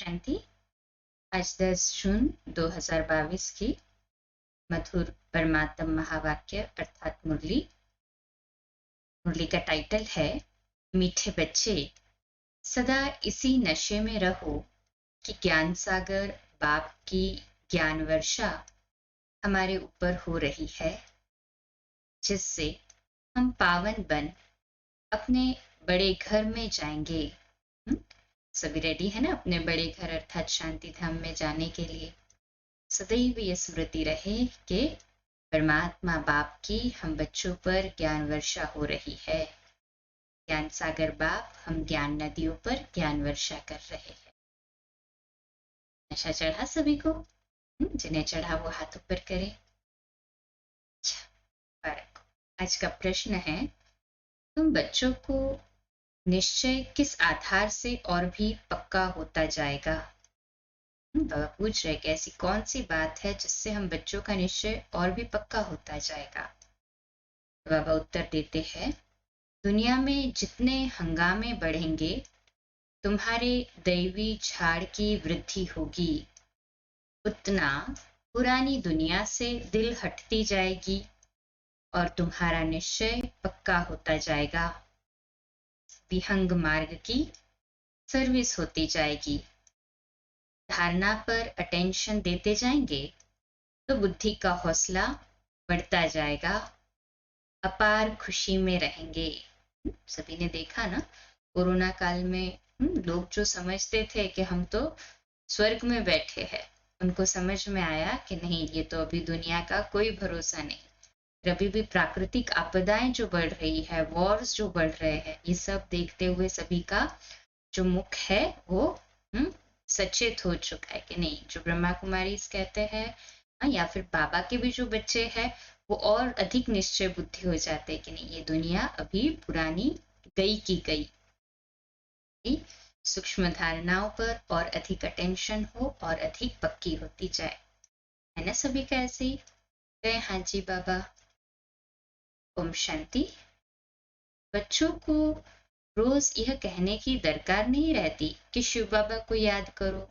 शांति। आज 10 जून 2022 की मधुर परमात्म महावाक्य अर्थात मुरली का टाइटल है मीठे बच्चे सदा इसी नशे में रहो कि ज्ञान सागर बाप की ज्ञान वर्षा हमारे ऊपर हो रही है, जिससे हम पावन बन अपने बड़े घर में जाएंगे। सभी रेडी है ना अपने बड़े घर अर्थात शांति धाम में जाने के लिए। सदैव ये स्मृति रहे कि परमात्मा बाप की हम बच्चों पर ज्ञान वर्षा हो रही है। ज्ञान सागर बाप हम ज्ञान नदियों पर ज्ञान वर्षा कर रहे हैं। नशा चढ़ा सभी को? जिन्हें चढ़ा वो हाथ ऊपर करे। आज का प्रश्न है, तुम बच्चों को निश्चय किस आधार से और भी पक्का होता जाएगा? बाबा पूछ रहे कि ऐसी कौन सी बात है जिससे हम बच्चों का निश्चय और भी पक्का होता जाएगा? बाबा उत्तर देते हैं, दुनिया में जितने हंगामे बढ़ेंगे तुम्हारे दैवी झाड़ की वृद्धि होगी, उतना पुरानी दुनिया से दिल हटती जाएगी और तुम्हारा निश्चय पक्का होता जाएगा। विहंग मार्ग की सर्विस होती जाएगी। धारणा पर अटेंशन देते जाएंगे तो बुद्धि का हौसला बढ़ता जाएगा। अपार खुशी में रहेंगे। सभी ने देखा ना, कोरोना काल में लोग जो समझते थे कि हम तो स्वर्ग में बैठे हैं, उनको समझ में आया कि नहीं, ये तो अभी दुनिया का कोई भरोसा नहीं। अभी भी प्राकृतिक आपदाएं जो बढ़ रही है, वॉर्स जो बढ़ रहे हैं, ये सब देखते हुए सभी का जो मुख है वो सचेत हो चुका है कि नहीं, जो ब्रह्मा कुमारी कहते हैं या फिर बाबा के भी जो बच्चे हैं वो और अधिक निश्चय बुद्धि हो जाते हैं कि नहीं, ये दुनिया अभी पुरानी गई की गई। सूक्ष्म धारणाओं पर और अधिक अटेंशन हो और अधिक पक्की होती जाए, है ना? सभी का ऐसे ही गए। हाँ जी बाबा। ओम शांति। बच्चों को रोज यह कहने की दरकार नहीं रहती कि शिव बाबा को याद करो।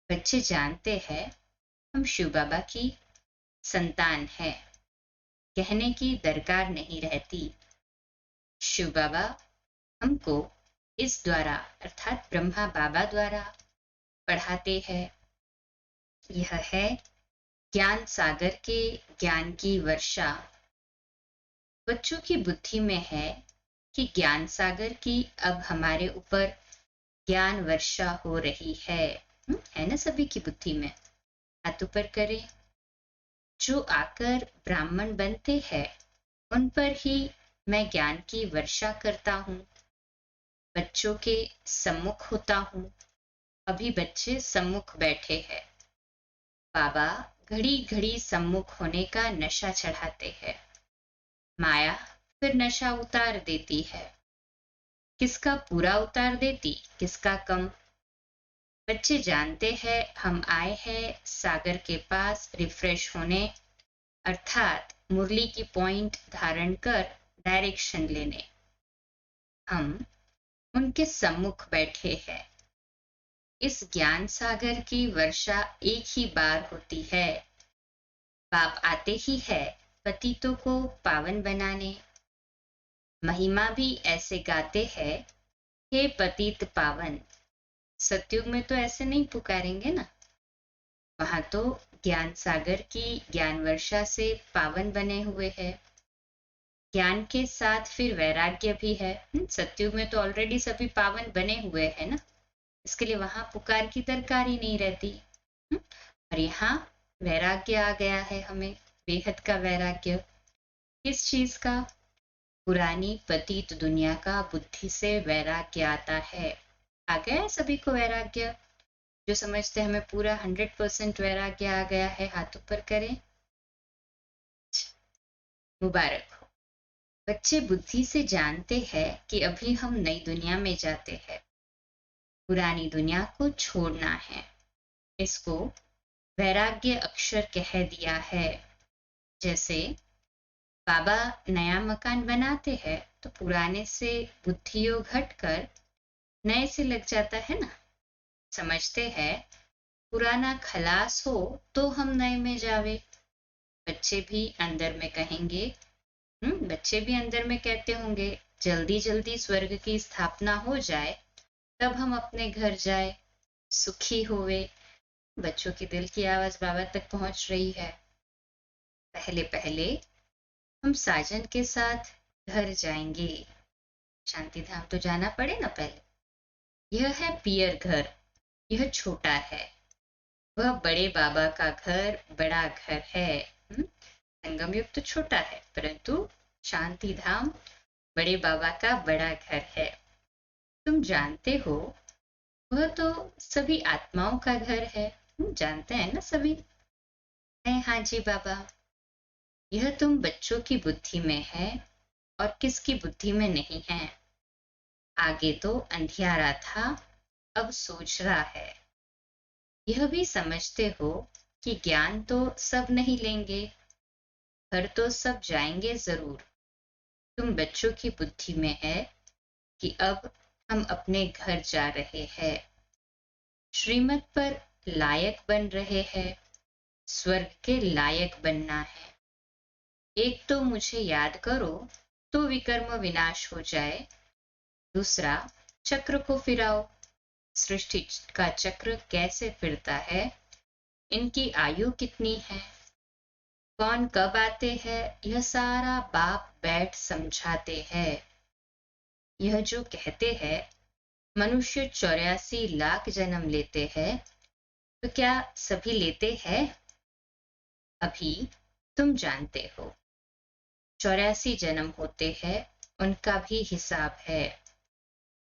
बच्चे जानते हैं हम शिव बाबा की संतान है, कहने की दरकार नहीं रहती। शिव बाबा हमको इस द्वारा अर्थात ब्रह्मा बाबा द्वारा पढ़ाते हैं। यह है ज्ञान सागर के ज्ञान की वर्षा। बच्चों की बुद्धि में है कि ज्ञान सागर की अब हमारे ऊपर ज्ञान वर्षा हो रही है ना? सभी की बुद्धि में हाथ ऊपर करें। जो आकर ब्राह्मण बनते हैं उन पर ही मैं ज्ञान की वर्षा करता हूँ, बच्चों के सम्मुख होता हूँ। अभी बच्चे सम्मुख बैठे हैं। बाबा घड़ी घड़ी सम्मुख होने का नशा चढ़ाते हैं। माया फिर नशा उतार देती है। किसका पूरा उतार देती, किसका कम। बच्चे जानते हैं हम आए हैं सागर के पास रिफ्रेश होने, अर्थात मुरली की पॉइंट धारण कर डायरेक्शन लेने। हम उनके सम्मुख बैठे हैं। इस ज्ञान सागर की वर्षा एक ही बार होती है। बाप आते ही है पतितों को पावन बनाने। महिमा भी ऐसे गाते हैं, हे पतित पावन। सतयुग में तो ऐसे नहीं पुकारेंगे ना, वहां तो ज्ञान सागर की ज्ञान वर्षा से पावन बने हुए हैं। ज्ञान के साथ फिर वैराग्य भी है। सतयुग में तो ऑलरेडी सभी पावन बने हुए हैं ना, इसके लिए वहां पुकार की दरकार ही नहीं रहती। और यहाँ वैराग्य आ गया है हमें, बेहद का वैराग्य। किस चीज का? पुरानी पतित दुनिया का बुद्धि से वैराग्य आता है। आ गया है सभी को वैराग्य? जो समझते हमें पूरा 100% वैराग्य आ गया है, हाथ ऊपर करें। मुबारक हो। बच्चे बुद्धि से जानते हैं कि अभी हम नई दुनिया में जाते हैं, पुरानी दुनिया को छोड़ना है। इसको वैराग्य अक्षर कह दिया है। जैसे बाबा नया मकान बनाते हैं तो पुराने से बुद्धि योग हटकर नए से लग जाता है ना। समझते हैं पुराना खलास हो तो हम नए में जावे। बच्चे भी अंदर में कहेंगे, बच्चे भी अंदर में कहते होंगे जल्दी जल्दी स्वर्ग की स्थापना हो जाए, तब हम अपने घर जाए, सुखी होवे। बच्चों की दिल की आवाज बाबा तक पहुंच रही है। पहले पहले हम साजन के साथ घर जाएंगे। शांति धाम तो जाना पड़े ना पहले। यह है पियर घर, यह छोटा है। वह बड़े बाबा का घर बड़ा घर है। संगम युग तो छोटा है, परंतु शांति धाम बड़े बाबा का बड़ा घर है। तुम जानते हो वह तो सभी आत्माओं का घर है। जानते हैं ना सभी? है हाँ जी बाबा। यह तुम बच्चों की बुद्धि में है और किसकी बुद्धि में नहीं है। आगे तो अंधियारा था, अब सूझ रहा है। यह भी समझते हो कि ज्ञान तो सब नहीं लेंगे, घर तो सब जाएंगे जरूर। तुम बच्चों की बुद्धि में है कि अब हम अपने घर जा रहे हैं, श्रीमत पर लायक बन रहे हैं, स्वर्ग के लायक बनना है। एक तो मुझे याद करो तो विकर्म विनाश हो जाए, दूसरा चक्र को फिराओ। सृष्टि का चक्र कैसे फिरता है, इनकी आयु कितनी है, कौन कब आते हैं, यह सारा बाप बैठ समझाते हैं। यह जो कहते हैं मनुष्य 84 लाख जन्म लेते हैं, तो क्या सभी लेते हैं? अभी तुम जानते हो 84 जन्म होते हैं, उनका भी हिसाब है।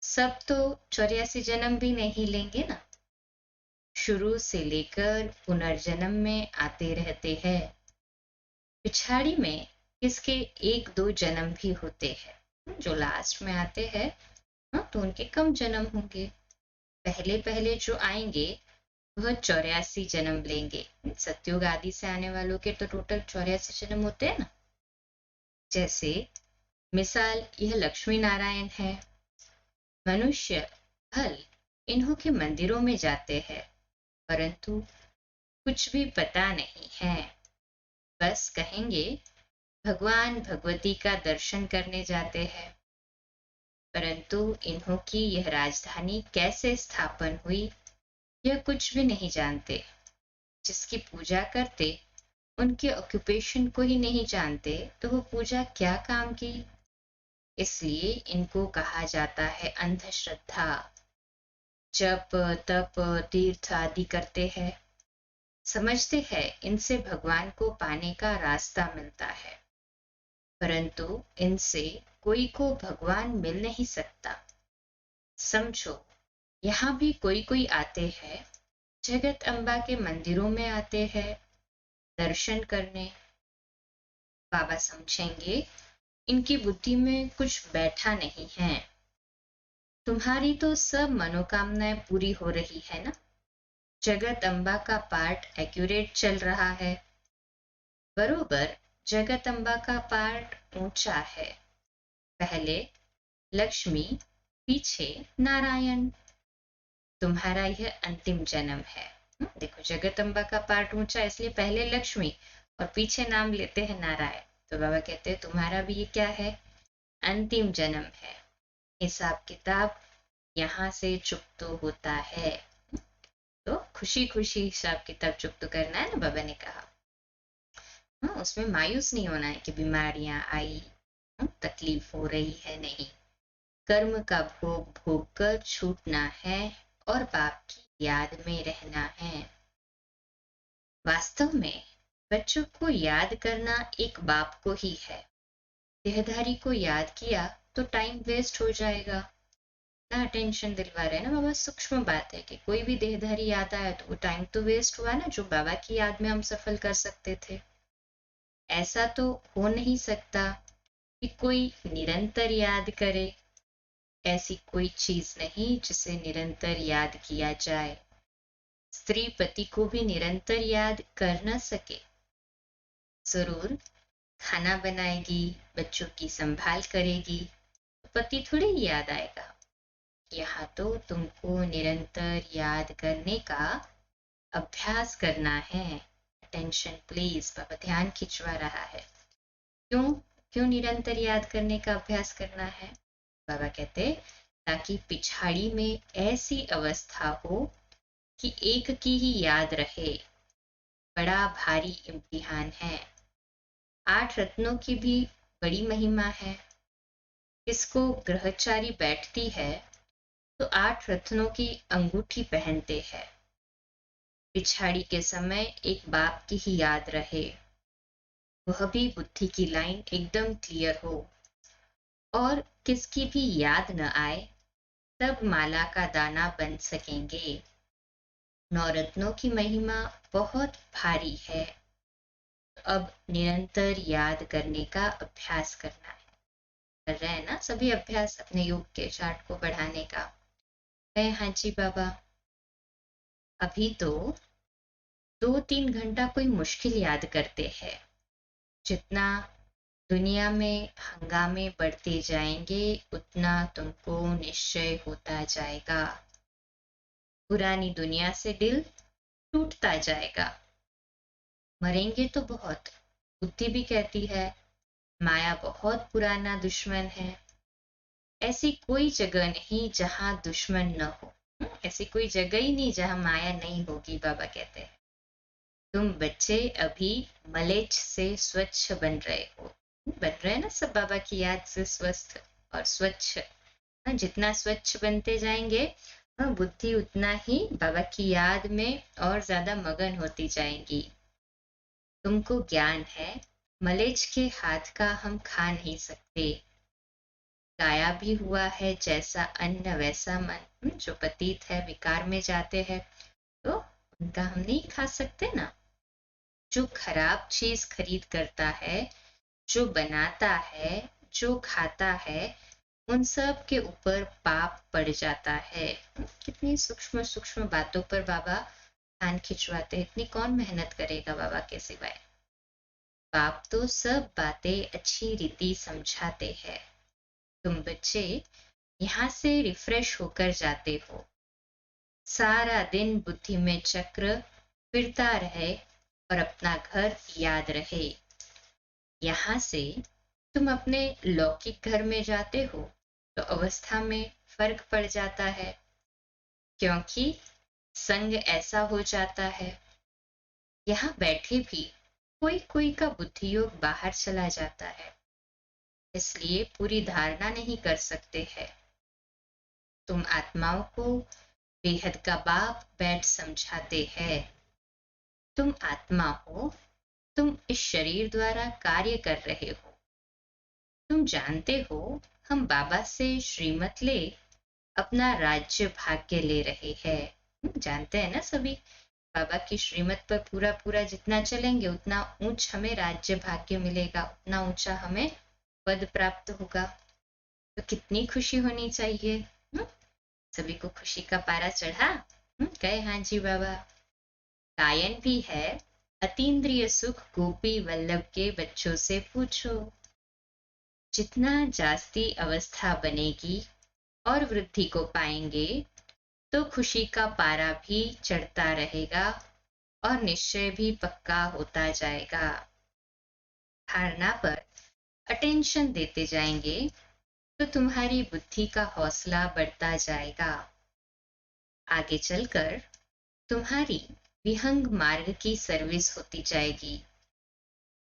सब तो 84 जन्म भी नहीं लेंगे ना। शुरू से लेकर पुनर्जन्म में आते रहते हैं। पिछाड़ी में किसके एक दो जन्म भी होते हैं, जो लास्ट में आते हैं तो उनके कम जन्म होंगे। पहले पहले जो आएंगे वह 84 जन्म लेंगे। सतयुग आदि से आने वालों के तो टोटल 84 जन्म होते हैं ना। जैसे मिसाल यह लक्ष्मी नारायण है। मनुष्य फल इन्हों के मंदिरों में जाते हैं, परंतु कुछ भी पता नहीं है। बस कहेंगे भगवान भगवती का दर्शन करने जाते हैं, परंतु इन्हों की यह राजधानी कैसे स्थापन हुई यह कुछ भी नहीं जानते। जिसकी पूजा करते उनके ऑक्यूपेशन को ही नहीं जानते, तो वो पूजा क्या काम की। इसलिए इनको कहा जाता है अंधश्रद्धा। जप तप तीर्थ आदि करते हैं, समझते हैं इनसे भगवान को पाने का रास्ता मिलता है, परंतु इनसे कोई को भगवान मिल नहीं सकता। समझो यहाँ भी कोई कोई आते हैं, जगत अम्बा के मंदिरों में आते हैं दर्शन करने। बाबा समझेंगे इनकी बुद्धि में कुछ बैठा नहीं है। तुम्हारी तो सब मनोकामनाएं पूरी हो रही है ना। जगत अम्बा का पार्ट एक्यूरेट चल रहा है, बरोबर। जगत अम्बा का पार्ट ऊंचा है। पहले लक्ष्मी, पीछे नारायण। तुम्हारा यह अंतिम जन्म है। देखो जगत अम्बा का पार्ट ऊंचा, इसलिए पहले लक्ष्मी और पीछे नाम लेते हैं नारायण। तो बाबा कहते हैं तुम्हारा भी ये क्या है, अंतिम जन्म है। हिसाब किताब यहाँ से चुकतो होता है। तो खुशी खुशी हिसाब किताब चुकतो करना है ना, बाबा ने कहा। उसमें मायूस नहीं होना है कि बीमारियां आई, तकलीफ हो रही है, नहीं। कर्म का भोग भोग कर छूटना है और बाप की याद में रहना है। वास्तव में बच्चों को याद करना एक बाप को ही है। देहधारी को याद किया तो टाइम वेस्ट हो जाएगा ना। टेंशन दिलवा रहे हैं ना बाबा। सूक्ष्म बात है कि कोई भी देहधारी याद आया तो वो टाइम तो वेस्ट हुआ ना, जो बाबा की याद में हम सफल कर सकते थे। ऐसा तो हो नहीं सकता कि कोई निरंतर याद करे। ऐसी कोई चीज नहीं जिसे निरंतर याद किया जाए। स्त्री पति को भी निरंतर याद कर न सके। जरूर खाना बनाएगी, बच्चों की संभाल करेगी, तो पति थोड़े ही याद आएगा। यहाँ तो तुमको निरंतर याद करने का अभ्यास करना है। अटेंशन प्लीज, बाबा ध्यान खिंचवा रहा है। क्यों क्यों निरंतर याद करने का अभ्यास करना है? बाबा कहते ताकि पिछाड़ी में ऐसी अवस्था हो कि एक की ही याद रहे। बड़ा भारी इम्तिहान है। 8 रत्नों की भी बड़ी महिमा है। इसको ग्रहचारी बैठती है तो 8 रत्नों की अंगूठी पहनते हैं। पिछाड़ी के समय एक बाप की ही याद रहे, वह भी बुद्धि की लाइन एकदम क्लियर हो, और किसकी भी याद न आए, तब माला का दाना बन सकेंगे। नवरत्नों की महिमा बहुत भारी है। अब निरंतर याद करने का अभ्यास करना है। कर रहे हैं ना सभी अभ्यास अपने योग के चार्ट को बढ़ाने का? है हाँ जी बाबा। अभी तो 2-3 घंटा कोई मुश्किल याद करते हैं। जितना दुनिया में हंगामे बढ़ते जाएंगे उतना तुमको निश्चय होता जाएगा। पुरानी दुनिया से दिल टूटता जाएगा। मरेंगे तो बहुत। बुद्धि भी कहती है माया बहुत पुराना दुश्मन है। ऐसी कोई जगह नहीं जहां दुश्मन न हो। ऐसी कोई जगह ही नहीं जहां माया नहीं होगी। बाबा कहते हैं तुम बच्चे अभी मलेच्छ से स्वच्छ बन रहे हो। बन रहे हैं ना सब बाबा की याद से स्वस्थ और स्वच्छ। जितना स्वच्छ बनते जाएंगे बुद्धि उतना ही बाबा की याद में और ज्यादा मगन होती जाएंगी। तुमको ज्ञान है मलेच्छ के हाथ का हम खा नहीं सकते। गाया भी हुआ है जैसा अन्न वैसा मन। जो पतित है विकार में जाते हैं तो उनका हम नहीं खा सकते ना। जो खराब चीज खरीद करता है, जो बनाता है, जो खाता है, उन सब के ऊपर पाप पड़ जाता है। कितनी सूक्ष्म सूक्ष्म बातों पर बाबा ध्यान खिंचवाते हैं। इतनी कौन मेहनत करेगा बाबा के सिवाय। पाप तो सब बातें अच्छी रीति समझाते हैं। तुम बच्चे यहाँ से रिफ्रेश होकर जाते हो। सारा दिन बुद्धि में चक्र फिरता रहे और अपना घर याद रहे। यहाँ से तुम अपने लौकिक घर में जाते हो तो अवस्था में फर्क पड़ जाता है, क्योंकि संग ऐसा हो जाता है। यहाँ बैठे भी कोई कोई का बुद्धि योग बाहर चला जाता है, इसलिए पूरी धारणा नहीं कर सकते हैं। तुम आत्माओं को बेहद का बाप बैठ समझाते हैं। तुम आत्मा हो, तुम इस शरीर द्वारा कार्य कर रहे हो। तुम जानते हो हम बाबा से श्रीमत ले अपना राज्य भाग्य ले रहे हैं। जानते हैं ना सभी बाबा की श्रीमत पर पूरा पूरा जितना चलेंगे उतना ऊंच हमें राज्य भाग्य मिलेगा, उतना ऊंचा हमें पद प्राप्त होगा। तो कितनी खुशी होनी चाहिए। सभी को खुशी का पारा चढ़ा। कहे हाँ जी बाबा। गायन भी है अतीन्द्रिय सुख गोपी वल्लभ के बच्चों से पूछो। जितना जास्ती अवस्था बनेगी और वृद्धि को पाएंगे तो खुशी का पारा भी चढ़ता रहेगा और निश्चय भी पक्का होता जाएगा। धारणा पर अटेंशन देते जाएंगे तो तुम्हारी बुद्धि का हौसला बढ़ता जाएगा। आगे चलकर तुम्हारी विहंग मार्ग की सर्विस होती जाएगी।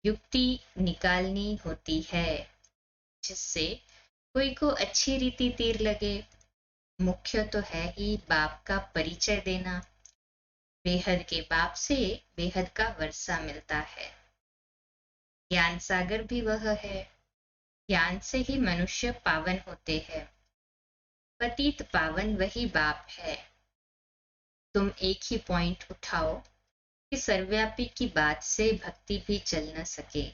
युक्ति निकालनी होती है जिससे कोई को अच्छी रीति तीर लगे। मुख्य तो है ही बाप का परिचय देना। बेहद के बाप से बेहद का वर्षा मिलता है। ज्ञान सागर भी वह है। ज्ञान से ही मनुष्य पावन होते हैं। पतित पावन वही बाप है। तुम एक ही पॉइंट उठाओ कि सर्वव्यापी की बात से भक्ति भी चल न सके।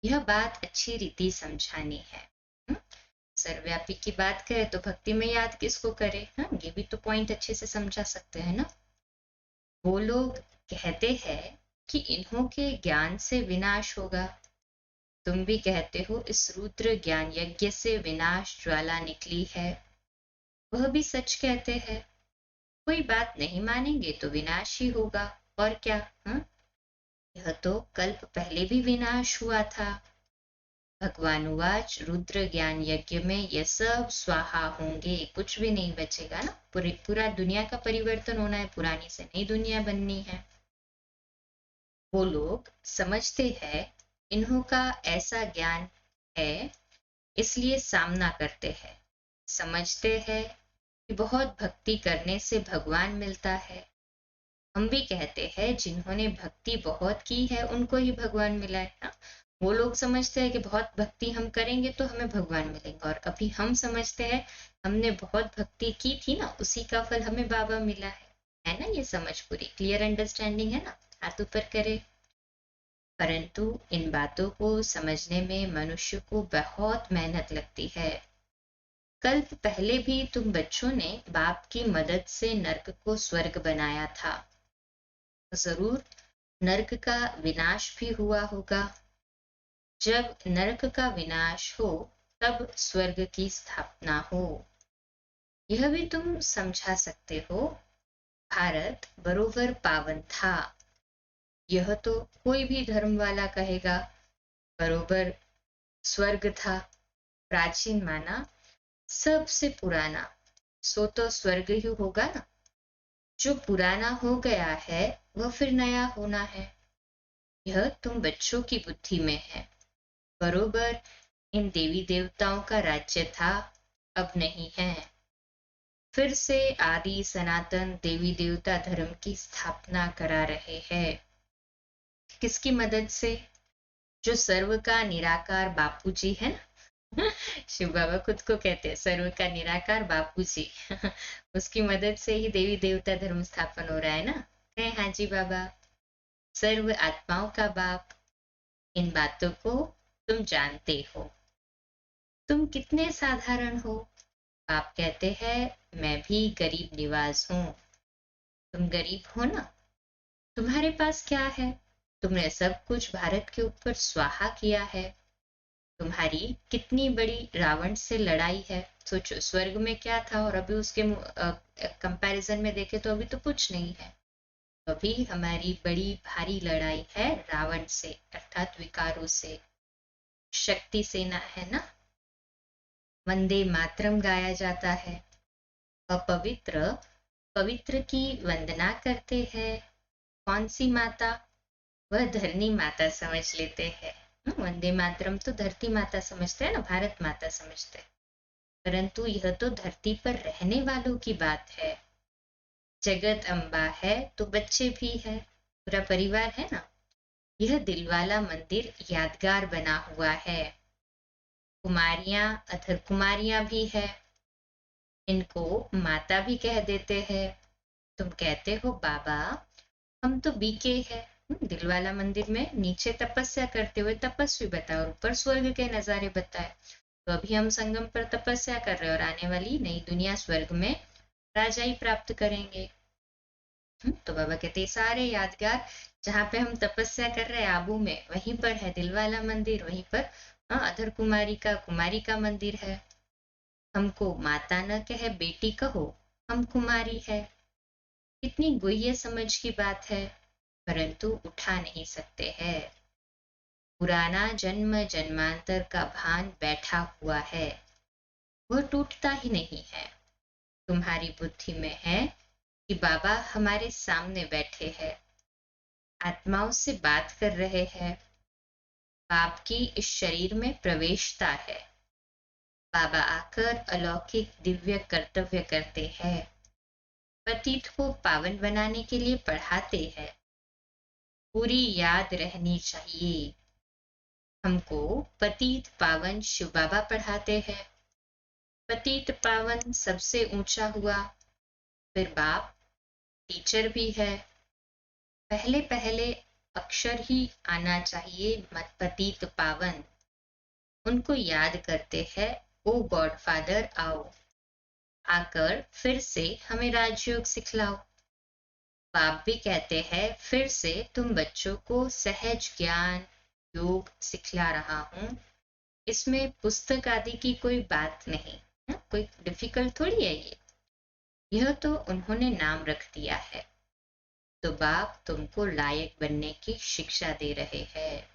यह बात अच्छी रीति समझानी है। सर्वव्यापी की बात करें तो भक्ति में याद किसको करे। ये भी तो पॉइंट अच्छे से समझा सकते हैं ना। वो लोग कहते हैं कि इन्हों के ज्ञान से विनाश होगा। तुम भी कहते हो इस रुद्र ज्ञान यज्ञ से विनाश ज्वाला निकली है। वह भी सच कहते हैं। कोई बात नहीं मानेंगे तो विनाश ही होगा, और क्या। यह तो कल्प पहले भी विनाश हुआ था। भगवानुवाच रुद्र ज्ञान यज्ञ में यह सब स्वाहा होंगे, कुछ भी नहीं बचेगा ना। पूरा दुनिया का परिवर्तन होना है, पुरानी से नई दुनिया बननी है। वो लोग समझते हैं इन्हों का ऐसा ज्ञान है, इसलिए सामना करते हैं। समझते हैं कि बहुत भक्ति करने से भगवान मिलता है। हम भी कहते हैं जिन्होंने भक्ति बहुत की है उनको ही भगवान मिला है ना। वो लोग समझते हैं कि बहुत भक्ति हम करेंगे तो हमें भगवान मिलेंगे, और अभी हम समझते हैं हमने बहुत भक्ति की थी ना, उसी का फल हमें बाबा मिला है ना। ये समझ पूरी क्लियर अंडरस्टैंडिंग है ना। हाथ ऊपर करे। परंतु इन बातों को समझने में मनुष्य को बहुत मेहनत लगती है। कल्प पहले भी तुम बच्चों ने बाप की मदद से नर्क को स्वर्ग बनाया था। जरूर नर्क का विनाश भी हुआ होगा। जब नरक का विनाश हो तब स्वर्ग की स्थापना हो। यह भी तुम समझा सकते हो। भारत बरोबर पावन था। यह तो कोई भी धर्म वाला कहेगा। बरोबर स्वर्ग था, प्राचीन माना, सबसे पुराना, सो तो स्वर्ग ही होगा ना। जो पुराना हो गया है वह फिर नया होना है। यह तुम बच्चों की बुद्धि में है। बरोबर इन देवी देवताओं का राज्य था, अब नहीं है। फिर से आदि सनातन देवी देवता धर्म की स्थापना करा रहे हैं। किसकी मदद से? जो सर्व का निराकार बापूजी है ना। शिव बाबा खुद को कहते हैं सर्व का निराकार बापूजी। उसकी मदद से ही देवी देवता धर्म स्थापन हो रहा है ना। कहे हाँ जी बाबा, सर्व आत्माओं का बाप। इन बातों को तुम जानते हो। तुम कितने साधारण हो। आप कहते हैं मैं भी गरीब निवाज हूं। तुम गरीब हो ना। तुम्हारे पास क्या है? तुमने सब कुछ भारत के ऊपर स्वाहा किया है। तुम्हारी कितनी बड़ी रावण से लड़ाई है। सोचो स्वर्ग में क्या था और अभी उसके कंपैरिजन में देखे तो अभी तो कुछ नहीं है। अभी हमारी बड़ी भारी लड़ाई है रावण से, अर्थात विकारों से। शक्ति सेना है ना। वंदे मातरम गाया जाता है। अपवित्र पवित्र की वंदना करते हैं। कौन सी माता? वह धरनी माता समझ लेते हैं। वंदे मातरम तो धरती माता समझते हैं ना, भारत माता समझते हैं। परंतु यह तो धरती पर रहने वालों की बात है। जगत अम्बा है तो बच्चे भी है, पूरा परिवार है ना। यह दिलवाला मंदिर यादगार बना हुआ है। कुमारियां अधर कुमारियां भी है। इनको माता भी कह देते हैं। तुम कहते हो बाबा हम तो बीके हैं। दिलवाला मंदिर में नीचे तपस्या करते हुए तपस्वी बताए और ऊपर स्वर्ग के नजारे बताए। तो अभी हम संगम पर तपस्या कर रहे हैं और आने वाली नई दुनिया स्वर्ग में राजाई प्राप्त करेंगे। तो बाबा कहते सारे यादगार जहाँ पे हम तपस्या कर रहे हैं आबू में, वहीं पर है दिलवाला मंदिर। वहीं पर अधर कुमारी का मंदिर है। हमको माता न कहे बेटी कहो, हम कुमारी है। कितनी गुह्य समझ की बात है, परंतु उठा नहीं सकते हैं। पुराना जन्म जन्मांतर का भान बैठा हुआ है, वह टूटता ही नहीं है। तुम्हारी बुद्धि में है कि बाबा हमारे सामने बैठे हैं, आत्माओं से बात कर रहे हैं। बाप की इस शरीर में प्रवेशता है। बाबा आकर अलौकिक दिव्य कर्तव्य करते हैं। पतित को पावन बनाने के लिए पढ़ाते हैं। पूरी याद रहनी चाहिए। हमको पतित पावन शिव बाबा पढ़ाते हैं। पतित पावन सबसे ऊंचा हुआ, फिर बाप टीचर भी है। पहले पहले अक्षर ही आना चाहिए मत पतित पावन। उनको याद करते हैं, ओ गॉड फादर आओ, आकर फिर से हमें राजयोग सिखलाओ। बाप भी कहते हैं फिर से तुम बच्चों को सहज ज्ञान योग सिखला रहा हूं। इसमें पुस्तक आदि की कोई बात नहीं। कोई डिफिकल्ट थोड़ी है ये। यह तो उन्होंने नाम रख दिया है, तो बाप तुमको लायक बनने की शिक्षा दे रहे हैं।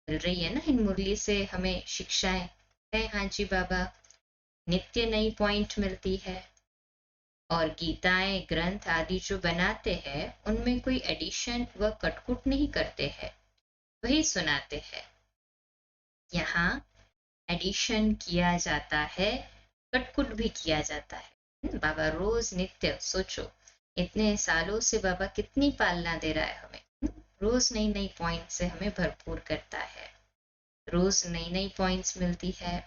मिल रही है ना इन मुरली से हमें शिक्षाएं है। हाँ जी बाबा, नित्य नई पॉइंट मिलती है। और गीताएं ग्रंथ आदि जो बनाते हैं उनमें कोई एडिशन व कटकुट नहीं करते हैं, वही सुनाते हैं। यहाँ एडिशन किया जाता है, कटकुट भी किया जाता है। बाबा रोज नित्य सोचो, इतने सालों से बाबा कितनी पालना दे रहा है हमें। रोज नई नई पॉइंट से हमें भरपूर करता है, रोज नई नई पॉइंट्स मिलती है।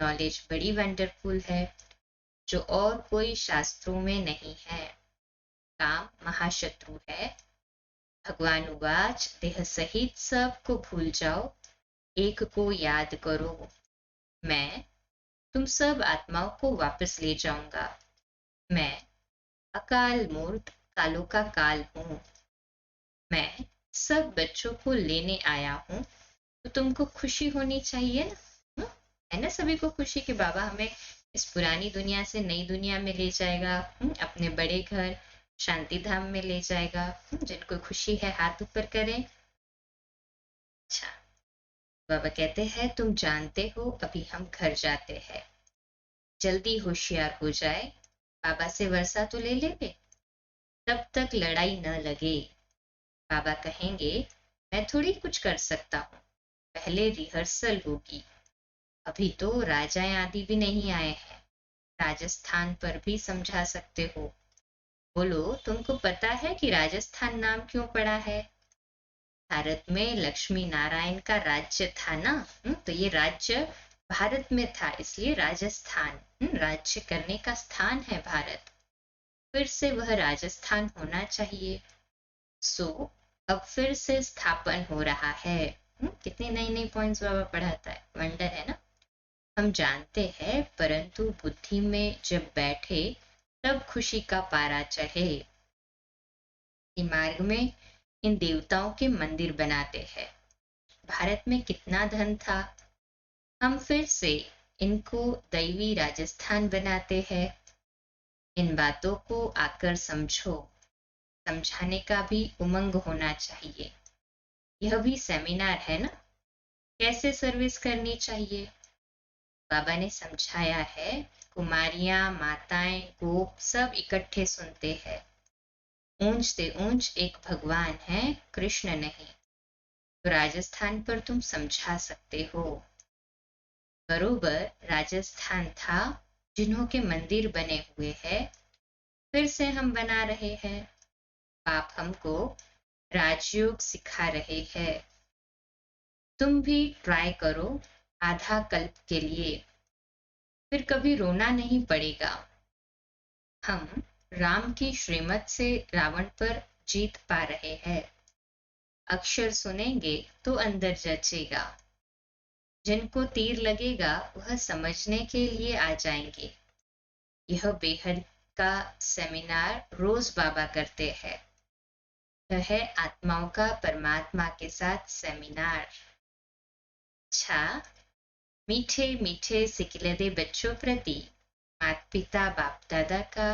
नॉलेज बड़ी वंडरफुल है, जो और कोई शास्त्रों में नहीं है। काम महाशत्रु है। भगवान उवाच, देह सहित सबको भूल जाओ, एक को याद करो। मैं तुम सब आत्माओं को वापस ले जाऊंगा। मैं अकाल मूर्त कालों का काल हूं। मैं सब बच्चों को लेने आया हूं, तो तुमको खुशी होनी चाहिए ना। है ना सभी को खुशी कि बाबा हमें इस पुरानी दुनिया से नई दुनिया में ले जाएगा, अपने बड़े घर शांति धाम में ले जाएगा। जिनको खुशी है हाथ ऊपर करें। अच्छा, बाबा कहते हैं तुम जानते हो अभी हम घर जाते हैं, जल्दी होशियार हो जाए, बाबा से वर्षा तो ले लेंगे, तब तक लड़ाई न लगे। बाबा कहेंगे मैं थोड़ी कुछ कर सकता हूँ, पहले रिहर्सल होगी। अभी तो राजाएं आदि भी नहीं आए हैं, राजस्थान पर भी समझा सकते हो। बोलो तुमको पता है कि राजस्थान नाम क्यों पड़ा है? भारत में लक्ष्मी नारायण का राज्य था ना, तो ये राज्य भारत में था, इसलिए राजस्थान राज्य करने का स्थान है भारत। फिर से वह राजस्थान होना चाहिए। सो अब फिर से स्थापन हो रहा है। कितनी नई नई पॉइंट्स बाबा पढ़ाता है, वंडर है ना। हम जानते हैं, परंतु बुद्धि में जब बैठे तब खुशी का पारा चढ़े। इस मार्ग में इन देवताओं के मंदिर बनाते हैं। भारत में कितना धन था, हम फिर से इनको दैवी राजस्थान बनाते हैं। इन बातों को आकर समझो, समझाने का भी उमंग होना चाहिए। यह भी सेमिनार है ना, कैसे सर्विस करनी चाहिए। बाबा ने समझाया है, कुमारियां माताएं गोप सब इकट्ठे सुनते हैं। ऊंच से ऊंच एक भगवान है, कृष्ण नहीं। तो राजस्थान पर तुम समझा सकते हो। बरोबर राजस्थान था, जिन्हों के मंदिर बने हुए हैं, फिर से हम बना रहे हैं। आप हमको राजयोग सिखा रहे हैं। तुम भी ट्राई करो आधा कल्प के लिए, फिर कभी रोना नहीं पड़ेगा। हम राम की श्रीमत से रावण पर जीत पा रहे हैं। अक्षर सुनेंगे तो अंदर जचेगा। जिनको तीर लगेगा वह समझने के लिए आ जाएंगे। यह बेहद का सेमिनार रोज बाबा करते हैं। यह है आत्माओं का परमात्मा के साथ सेमिनार। अच्छा, मीठे मीठे सिकिलदे बच्चों प्रति माता पिता बाप दादा का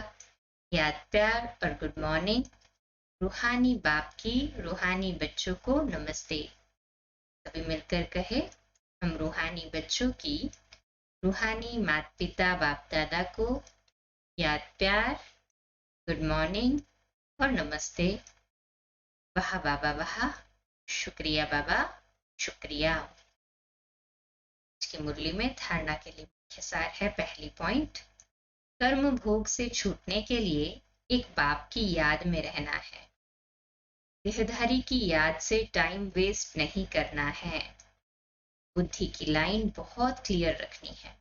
याद प्यार और गुड मॉर्निंग। रूहानी बाप की रूहानी बच्चों को नमस्ते। सभी मिलकर कहे, हम रूहानी बच्चों की रूहानी माता पिता बाप दादा को याद प्यार, गुड मॉर्निंग और नमस्ते। वाह बाबा वाह, शुक्रिया बाबा शुक्रिया। आज की मुरली में धारणा के लिए मुख्य सार है, पहली पॉइंट, कर्म भोग से छूटने के लिए एक बाप की याद में रहना है। देहधारी की याद से टाइम वेस्ट नहीं करना है। बुद्धि की लाइन बहुत क्लियर रखनी है।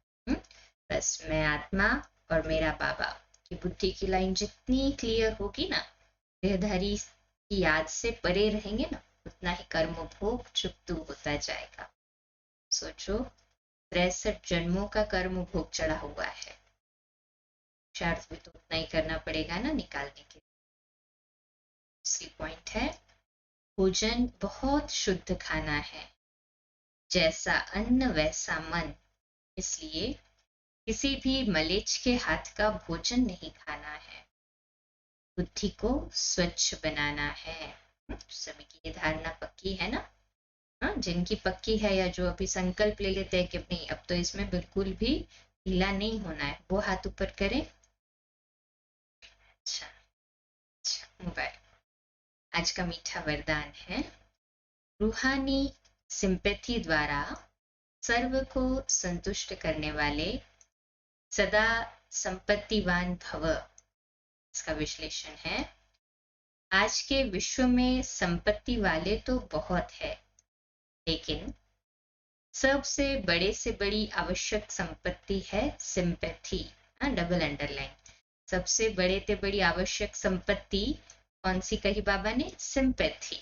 बस मैं आत्मा और मेरा बाबा की बुद्धि की लाइन जितनी क्लियर होगी ना, देहधारी की याद से परे रहेंगे ना, उतना ही कर्म भोग चुकतू होता जाएगा। सोचो, 63 जन्मों का कर्म भोग चढ़ा हुआ है, शार्थ भी तो उतना ही करना पड़ेगा ना निकालने के लिए। दूसरी पॉइंट है, भोजन बहुत शुद्ध खाना है, जैसा अन्न वैसा मन। इसलिए किसी भी मलेच्छ के हाथ का भोजन नहीं खाना है, बुद्धि को स्वच्छ बनाना है। सभी की ये धारणा पक्की है ना? हाँ, जिनकी पक्की है या जो अभी संकल्प ले लेते हैं कि नहीं अब तो इसमें बिल्कुल भी ढीला नहीं होना है, वो हाथ ऊपर करें। अच्छा, अच्छा, मोबाइल। आज का मीठा वरदान है, रूहानी सिंपैथी द्वारा सर्व को संतुष्ट करने वाले सदा संपत्तिवान भव। इसका विश्लेषण है, आज के विश्व में संपत्ति वाले तो बहुत है, लेकिन सबसे बड़े से बड़ी आवश्यक संपत्ति है सिंपैथी। Double underline. सबसे बड़े से बड़ी आवश्यक संपत्ति कौन सी कही बाबा ने? सिंपैथी,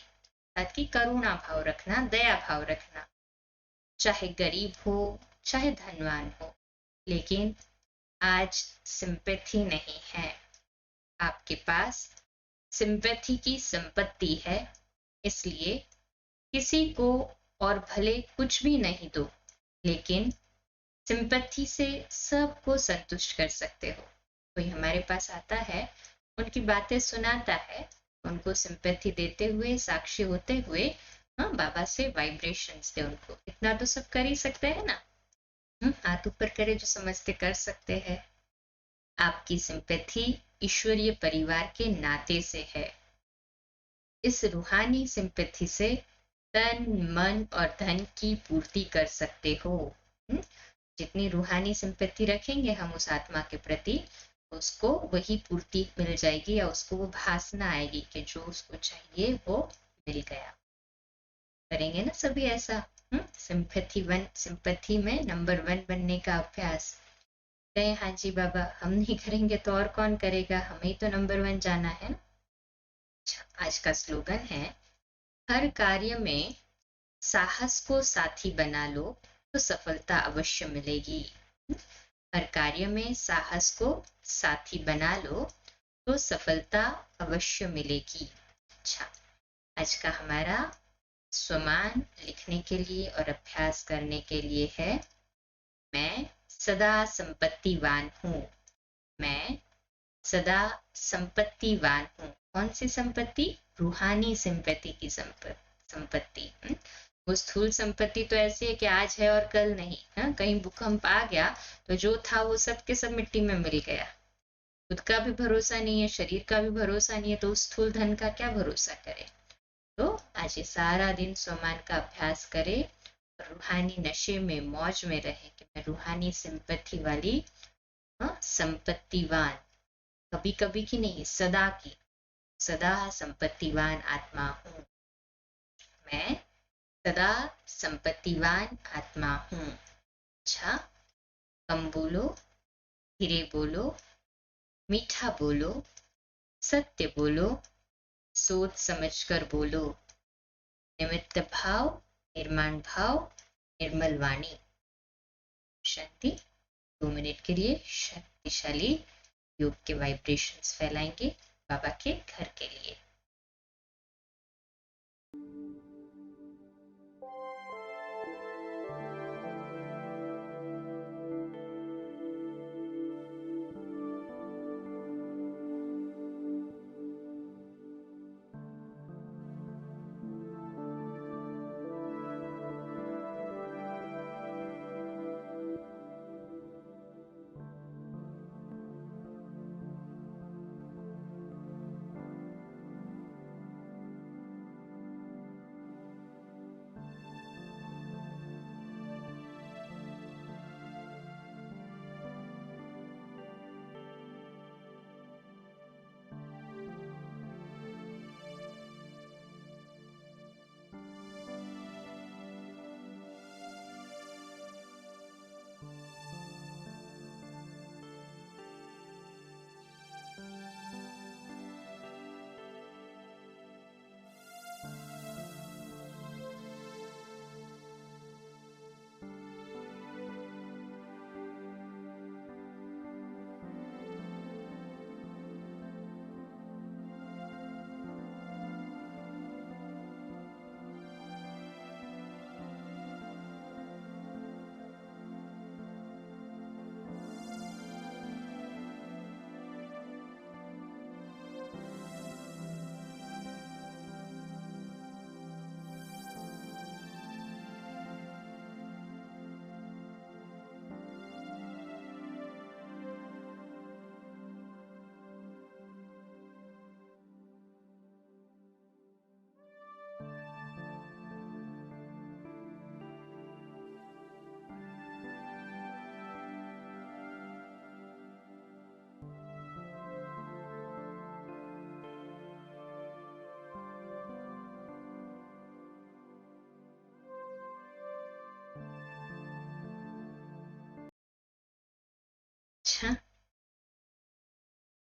ताकि करुणा भाव रखना, दया भाव रखना, चाहे गरीब हो चाहे धनवान हो। लेकिन आज सिंपैथी नहीं है। आपके पास सिंपैथी की संपत्ति है, इसलिए किसी को और भले कुछ भी नहीं दो, लेकिन सिंपैथी से सबको संतुष्ट कर सकते हो। कोई हमारे पास आता है, उनकी बातें सुनाता है, उनको सिंपैथी देते हुए, साक्षी होते हुए, हाँ, बाबा से वाइब्रेशंस दे उनको। इतना तो सब कर ही सकते हैं ना? हाथ ऊपर करे जो समझते कर सकते हैं। आपकी सिंपैथी ईश्वरीय परिवार के नाते से है। इस रूहानी सिंपैथी से तन, मन और धन की पूर्ति कर सकते हो। जितनी रूहानी सिंपैथी रखेंगे हम उस आत्मा के प्रति, उसको वही पूर्ति मिल जाएगी, या उसको वो भासना आएगी कि जो उसको चाहिए वो मिल गया। करेंगे ना सभी ऐसा? सिंपैथी में नंबर 1 बनने का अभ्यास करें। हाँ जी बाबा, हम नहीं करेंगे तो और कौन करेगा? हमें तो नंबर 1 जाना है ना। अच्छा, आज का स्लोगन है, हर कार्य में साहस को साथी बना लो तो सफलता अवश्य मिलेगी। हर कार्य में साहस को साथी बना लो तो सफलता अवश्य मिलेगी। अच्छा, आज का हमारा स्वमान लिखने के लिए और अभ्यास करने के लिए है, मैं सदा संपत्तिवान हूँ। मैं सदा संपत्तिवान हूँ। कौन सी संपत्ति? रूहानी सिंपैथी की संपत्ति। वो स्थूल संपत्ति तो ऐसी है कि आज है और कल नहीं। कहीं भूकंप आ गया तो जो था वो सब के सब मिट्टी में मिल गया। खुद का भी भरोसा नहीं है, शरीर का भी भरोसा नहीं है, तो उस स्थूल धन का क्या भरोसा करे? तो आज ये सारा दिन स्वमान का अभ्यास करे, रूहानी नशे में, मौज में रहे कि मैं रूहानी सिंपैथी वाली, संपत्तिवान, कभी कभी की नहीं, सदा की, सदा संपत्तिवान आत्मा हूं। मैं सदा संपत्तिवान आत्मा हूं। अच्छा, कम बोलो, धीरे बोलो, मीठा बोलो, सत्य बोलो, सोच समझकर बोलो, निमित्त भाव, निर्माण भाव, निर्मल वाणी। शांति। 2 मिनट के लिए शक्तिशाली योग के वाइब्रेशंस फैलाएंगे बाबा के घर के लिए।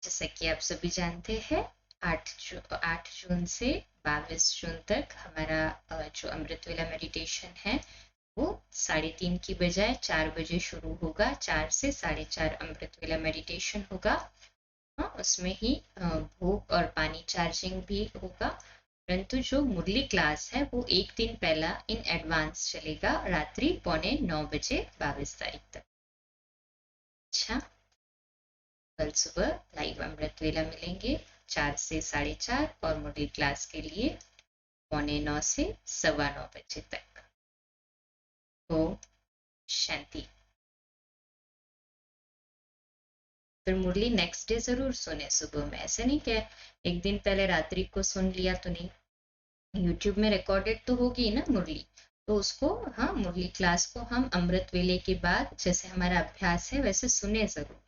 जैसा कि आप सभी जानते हैं 8 जून से 22 जून तक हमारा जो अमृत वेला मेडिटेशन है वो 3:30 की बजाय 4 बजे शुरू होगा। 4 से 4:30 अमृत वेला मेडिटेशन होगा। उसमें ही भूख और पानी चार्जिंग भी होगा, परंतु जो मुरली क्लास है वो एक दिन पहला इन एडवांस चलेगा, रात्रि 8:45 बजे 22 तारीख तक। अच्छा, कल सुबह लाइव अमृत वेला मिलेंगे 4 से 4:30 और मुरली क्लास के लिए 8:45 से 9:15 बजे तक। ओम शांति। फिर मुरली नेक्स्ट डे जरूर सुने सुबह में, ऐसे नहीं कि एक दिन पहले रात्रि को सुन लिया तो नहीं। यूट्यूब में रिकॉर्डेड तो होगी ना मुरली, तो उसको, हाँ, मुरली क्लास को हम अमृत वेले के बाद जैसे हमारा अभ्यास है वैसे सुने जरूर।